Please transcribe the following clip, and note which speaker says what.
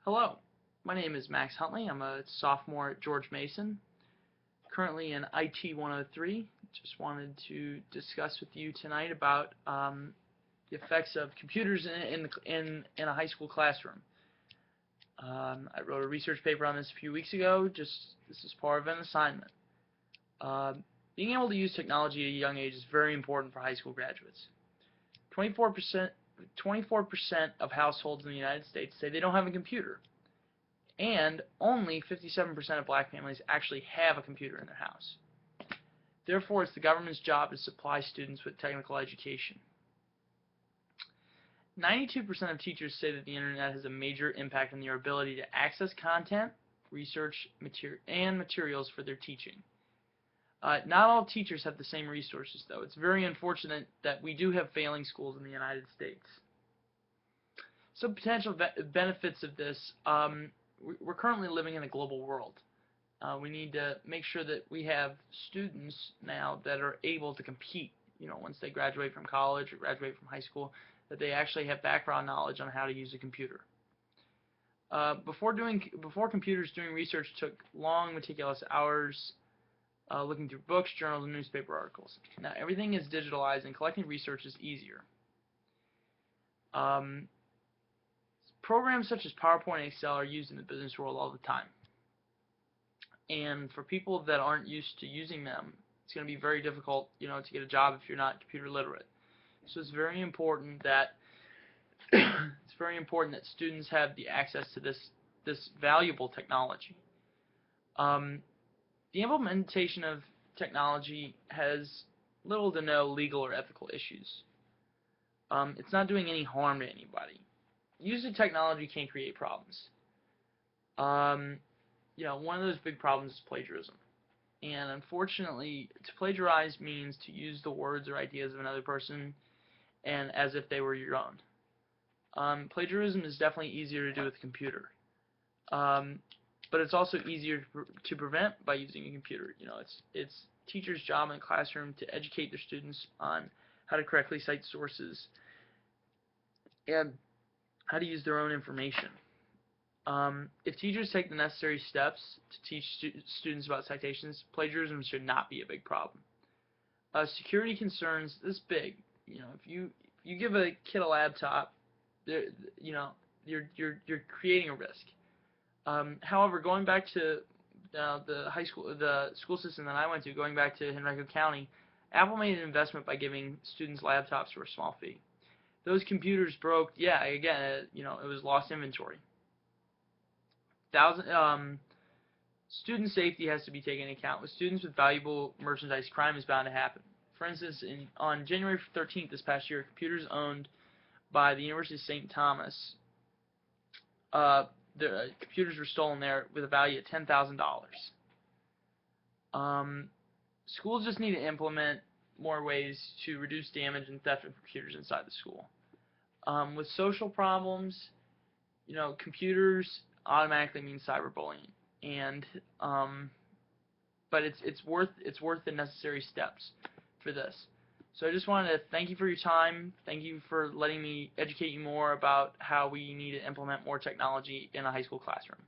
Speaker 1: Hello, my name is Max Huntley. I'm a sophomore at George Mason, currently in IT 103. Just wanted to discuss with you tonight about the effects of computers in a high school classroom. I wrote a research paper on this a few weeks ago. This is part of an assignment. Being able to use technology at a young age is very important for high school graduates. 24% of households in the United States say they don't have a computer, and only 57% of black families actually have a computer in their house. Therefore, it's the government's job to supply students with technical education. 92% of teachers say that the internet has a major impact on their ability to access content, research, and materials for their teaching. Not all teachers have the same resources, though. It's very unfortunate that we do have failing schools in the United States. Some potential benefits of this, we're currently living in a global world. We need to make sure that we have students now that are able to compete, once they graduate from college or graduate from high school, that they actually have background knowledge on how to use a computer. Before computers, doing research took long, meticulous hours, looking through books, journals, and newspaper articles. Now everything is digitalized, and collecting research is easier. Programs such as PowerPoint and Excel are used in the business world all the time. And for people that aren't used to using them, it's going to be very difficult, to get a job if you're not computer literate. So it's very important that students have the access to this valuable technology. The implementation of technology has little to no legal or ethical issues. It's not doing any harm to anybody. Using technology can create problems. One of those big problems is plagiarism. And unfortunately, to plagiarize means to use the words or ideas of another person and as if they were your own. Plagiarism is definitely easier to do with a computer. But it's also easier to prevent by using a computer. It's teachers' job in the classroom to educate their students on how to correctly cite sources and how to use their own information. If teachers take the necessary steps to teach students about citations, plagiarism should not be a big problem. Security concerns this big. If you give a kid a laptop, you're creating a risk. However, going back to the school system that I went to, going back to Henrico County, Apple made an investment by giving students laptops for a small fee. Those computers broke. Yeah, again, it was lost inventory. Student safety has to be taken into account. With students with valuable merchandise, crime is bound to happen. For instance, on January 13th this past year, computers owned by the University of St. Thomas, the computers were stolen there with a value of $10,000. Schools just need to implement more ways to reduce damage and theft of computers inside the school. With social problems, computers automatically mean cyberbullying, and but it's worth the necessary steps for this. So I just wanted to thank you for your time. Thank you for letting me educate you more about how we need to implement more technology in a high school classroom.